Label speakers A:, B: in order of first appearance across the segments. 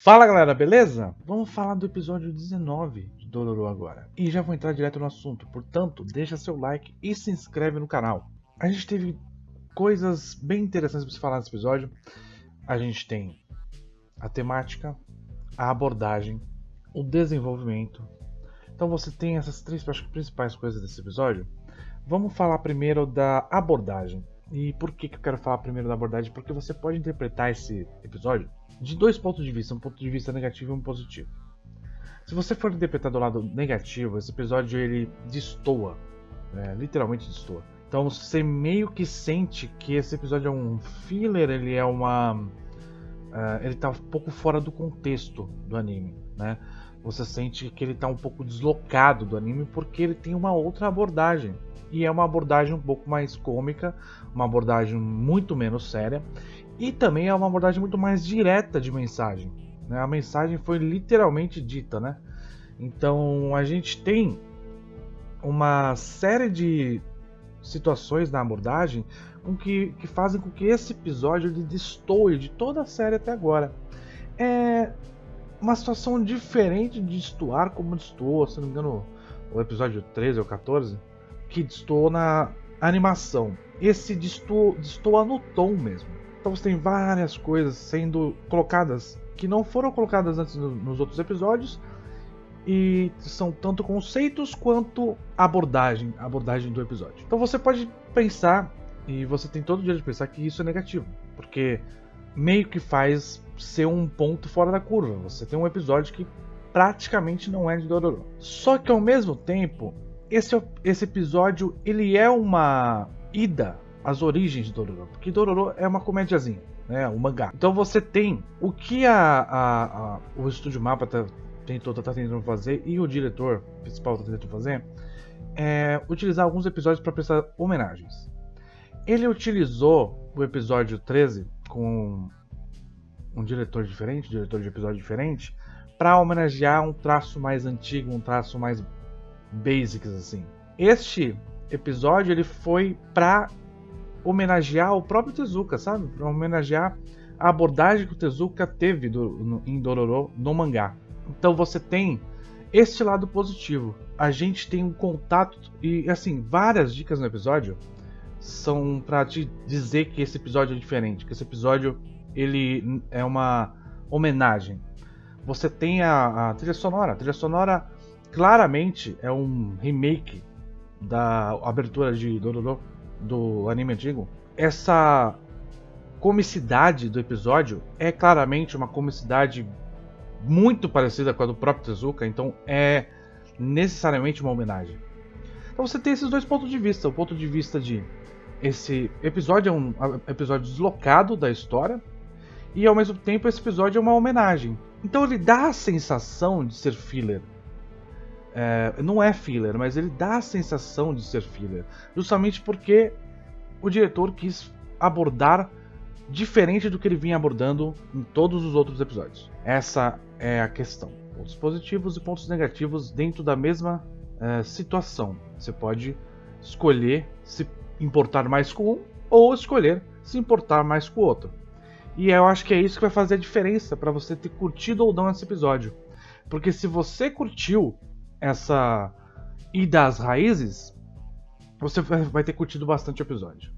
A: Fala galera, beleza? Vamos falar do episódio 19 de Dororo agora. E já vou entrar direto no assunto, portanto, deixa seu like e se inscreve no canal. A gente teve coisas bem interessantes para se falar nesse episódio. A gente tem a temática, a abordagem, o desenvolvimento. Então você tem essas três principais coisas desse episódio. Vamos falar primeiro da abordagem. E por que eu quero falar primeiro da abordagem? Porque você pode interpretar esse episódio de dois pontos de vista, um ponto de vista negativo e um positivo. Se você for interpretar do lado negativo, esse episódio ele destoa, literalmente destoa. Então você meio que sente que esse episódio é um filler, ele é ele tá um pouco fora do contexto do anime, né? Você sente que ele tá um pouco deslocado do anime porque ele tem uma outra abordagem. E é uma abordagem um pouco mais cômica, uma abordagem muito menos séria. E também é uma abordagem muito mais direta de mensagem, né? A mensagem foi literalmente dita, né? Então a gente tem uma série de situações na abordagem que fazem com que esse episódio ele destoe de toda a série até agora. É uma situação diferente de destoar como destoou, se não me engano, o episódio 13 ou 14, que destoou na animação. Esse destoa no tom mesmo. Então você tem várias coisas sendo colocadas que não foram colocadas antes nos outros episódios e são tanto conceitos quanto abordagem do episódio. Então você pode pensar, e você tem todo o direito de pensar que isso é negativo, porque meio que faz ser um ponto fora da curva. Você tem um episódio que praticamente não é de Dororo. Só que ao mesmo tempo, esse episódio ele é uma ida às origens de Dororo, porque Dororo é uma comediazinha, né, um mangá. Então você tem o que o Estúdio Mapa tá tentando fazer e o diretor principal está tentando fazer é utilizar alguns episódios para prestar homenagens. Ele utilizou o episódio 13 com um diretor de episódio diferente, para homenagear um traço mais antigo, um traço mais basics assim. Este episódio ele foi para homenagear o próprio Tezuka, sabe? Para homenagear a abordagem que o Tezuka teve em Dororo no mangá. Então você tem este lado positivo. A gente tem um contato e assim, várias dicas no episódio são para te dizer que esse episódio é diferente, que esse episódio ele é uma homenagem. Você tem a trilha sonora. A trilha sonora claramente é um remake da abertura de Dororo do anime antigo. Essa comicidade do episódio é claramente uma comicidade muito parecida com a do próprio Tezuka, então é necessariamente uma homenagem. Então você tem esses dois pontos de vista. O ponto de vista de esse episódio é um episódio deslocado da história e ao mesmo tempo esse episódio é uma homenagem. Então ele dá a sensação de ser filler. Não é filler, mas ele dá a sensação de ser filler, justamente porque o diretor quis abordar diferente do que ele vinha abordando em todos os outros episódios. Essa é a questão. Pontos positivos e pontos negativos dentro da mesma situação. Você pode escolher se importar mais com um ou escolher se importar mais com o outro. E eu acho que é isso que vai fazer a diferença para você ter curtido ou não esse episódio. Porque se você curtiu essa ida às raízes, você vai ter curtido bastante o episódio.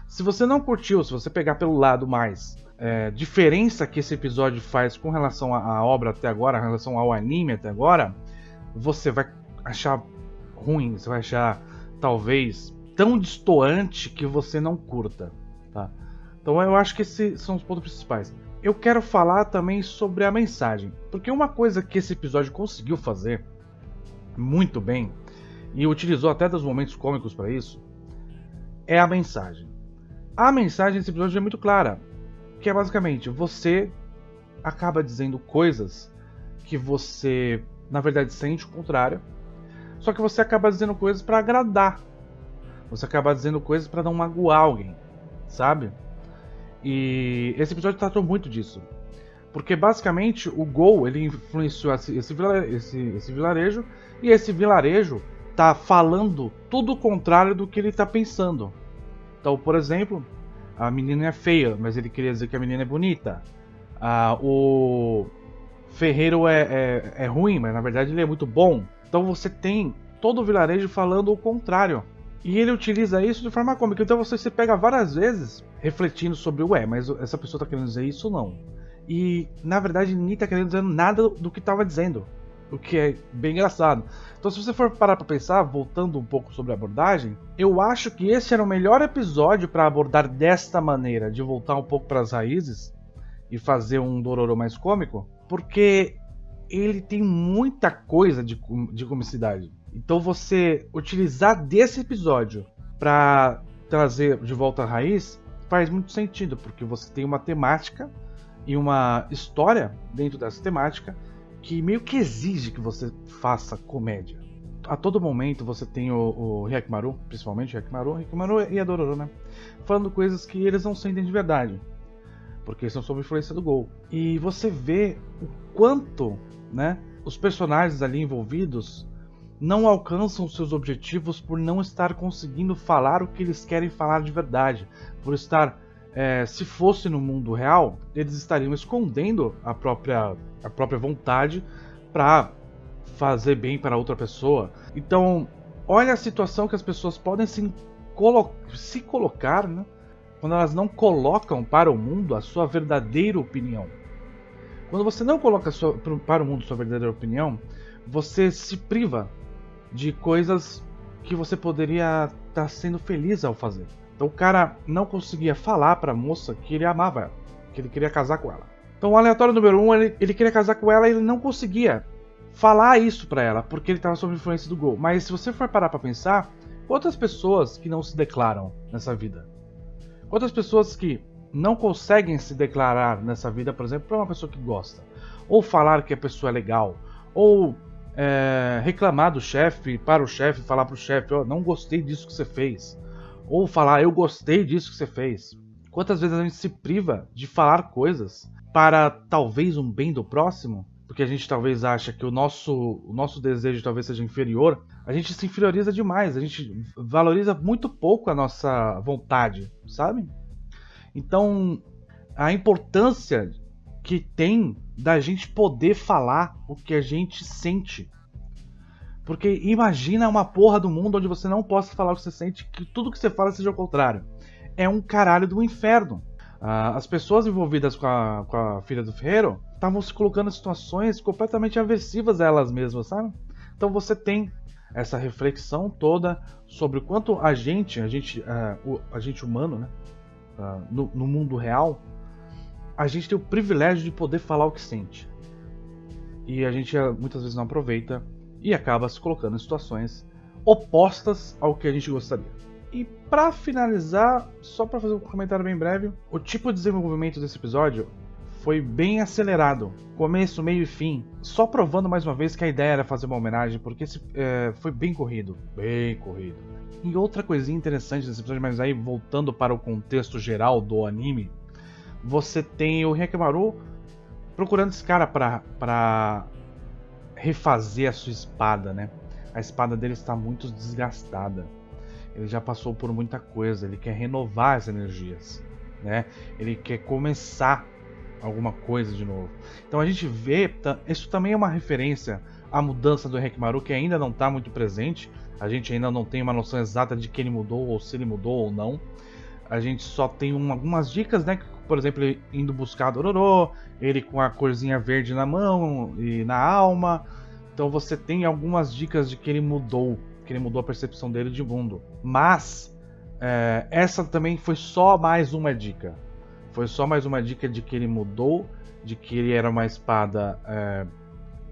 A: Se você não curtiu, se você pegar pelo lado mais diferença que esse episódio faz com relação à obra até agora, em relação ao anime até agora, você vai achar ruim, você vai achar talvez tão destoante que você não curta, tá? Então eu acho que esses são os pontos principais. Eu quero falar também sobre a mensagem, porque uma coisa que esse episódio conseguiu fazer muito bem, e utilizou até dos momentos cômicos para isso, é a mensagem. A mensagem desse episódio é muito clara, que é basicamente, você acaba dizendo coisas que você, na verdade, sente o contrário, só que você acaba dizendo coisas para agradar. Você acaba dizendo coisas para não magoar alguém, sabe? E esse episódio tratou muito disso. Porque basicamente o Gol ele influenciou esse vilarejo, e esse vilarejo tá falando tudo o contrário do que ele tá pensando. Então, por exemplo, a menina é feia, mas ele queria dizer que a menina é bonita. O ferreiro é ruim, mas na verdade ele é muito bom. Então você tem todo o vilarejo falando o contrário. E ele utiliza isso de forma cômica. Então você se pega várias vezes refletindo sobre, ué, mas essa pessoa tá querendo dizer isso ou não? E na verdade ninguém tá querendo dizer nada do que tava dizendo. O que é bem engraçado. Então se você for parar pra pensar, voltando um pouco sobre a abordagem, eu acho que esse era o melhor episódio para abordar desta maneira, de voltar um pouco para as raízes e fazer um Dororo mais cômico, porque ele tem muita coisa de comicidade. Então você utilizar desse episódio para trazer de volta a raiz faz muito sentido, porque você tem uma temática e uma história dentro dessa temática que meio que exige que você faça comédia. A todo momento você tem o Hyakkimaru, principalmente o Hyakkimaru e a Dororo, né? Falando coisas que eles não sentem de verdade, porque são sob influência do Gol. E você vê o quanto, né, os personagens ali envolvidos não alcançam seus objetivos por não estar conseguindo falar o que eles querem falar de verdade, por estar se fosse no mundo real, eles estariam escondendo a própria vontade para fazer bem para outra pessoa. Então, olha a situação que as pessoas podem se colocar, né, quando elas não colocam para o mundo a sua verdadeira opinião. Quando você não coloca para o mundo a sua verdadeira opinião, você se priva de coisas que você poderia estar sendo feliz ao fazer. Então o cara não conseguia falar para a moça que ele amava ela, que ele queria casar com ela. Então o aleatório número 1, ele queria casar com ela e ele não conseguia falar isso para ela, porque ele estava sob influência do Gol. Mas se você for parar para pensar, quantas pessoas que não se declaram nessa vida? Quantas pessoas que não conseguem se declarar nessa vida, por exemplo, para uma pessoa que gosta? Ou falar que a pessoa é legal, ou reclamar do chefe para o chefe, falar para o chefe, oh, não gostei disso que você fez. Ou falar, eu gostei disso que você fez. Quantas vezes a gente se priva de falar coisas para talvez um bem do próximo? Porque a gente talvez acha que o nosso desejo talvez seja inferior. A gente se inferioriza demais, a gente valoriza muito pouco a nossa vontade, sabe? Então, a importância que tem da gente poder falar o que a gente sente. Porque imagina uma porra do mundo onde você não possa falar o que você sente, que tudo que você fala seja o contrário. É um caralho do inferno. As pessoas envolvidas com a filha do ferreiro estavam se colocando em situações completamente aversivas a elas mesmas, sabe? Então você tem essa reflexão toda sobre o quanto a gente humano, né, no mundo real, a gente tem o privilégio de poder falar o que sente. E a gente muitas vezes não aproveita e acaba se colocando em situações opostas ao que a gente gostaria. E para finalizar, só para fazer um comentário bem breve, o tipo de desenvolvimento desse episódio foi bem acelerado, começo, meio e fim, só provando mais uma vez que a ideia era fazer uma homenagem, porque foi bem corrido, bem corrido. E outra coisinha interessante desse episódio, mas aí voltando para o contexto geral do anime, você tem o Hyakkimaru procurando esse cara para refazer a sua espada, né? A espada dele está muito desgastada. Ele já passou por muita coisa, ele quer renovar as energias, né? Ele quer começar alguma coisa de novo. Então a gente vê, isso também é uma referência à mudança do Hyakkimaru, que ainda não está muito presente. A gente ainda não tem uma noção exata de que ele mudou, ou se ele mudou ou não. A gente só tem algumas dicas, né? Por exemplo, ele indo buscar Dororo, ele com a corzinha verde na mão e na alma. Então você tem algumas dicas de que ele mudou a percepção dele de mundo. Mas essa também foi só mais uma dica. Foi só mais uma dica de que ele mudou, de que ele era uma espada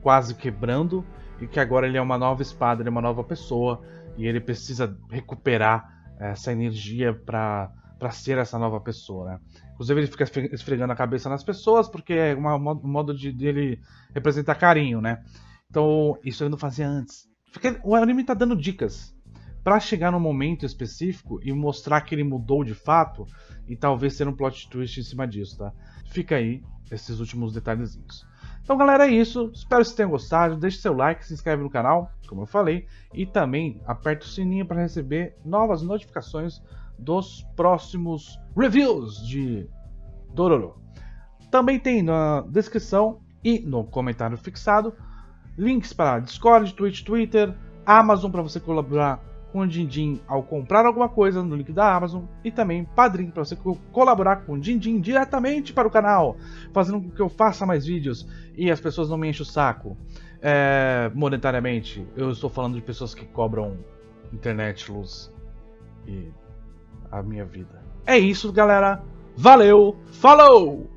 A: quase quebrando, e que agora ele é uma nova espada, ele é uma nova pessoa, e ele precisa recuperar essa energia para ser essa nova pessoa, né? Inclusive ele fica esfregando a cabeça nas pessoas, porque é um modo de ele representar carinho, né? Então isso ele não fazia antes. O anime tá dando dicas para chegar num momento específico e mostrar que ele mudou de fato, e talvez ser um plot twist em cima disso, tá? Fica aí esses últimos detalhezinhos. Então galera, é isso, espero que vocês tenham gostado, deixe seu like, se inscreve no canal, como eu falei, e também aperte o sininho para receber novas notificações dos próximos reviews de Dororo. Também tem na descrição e no comentário fixado links para Discord, Twitch, Twitter, Amazon para você colaborar com o Dindim ao comprar alguma coisa no link da Amazon e também Padrim para você colaborar com o Dindim diretamente para o canal, fazendo com que eu faça mais vídeos e as pessoas não me enchem o saco monetariamente. Eu estou falando de pessoas que cobram internet, luz e a minha vida. É isso, galera. Valeu, falou!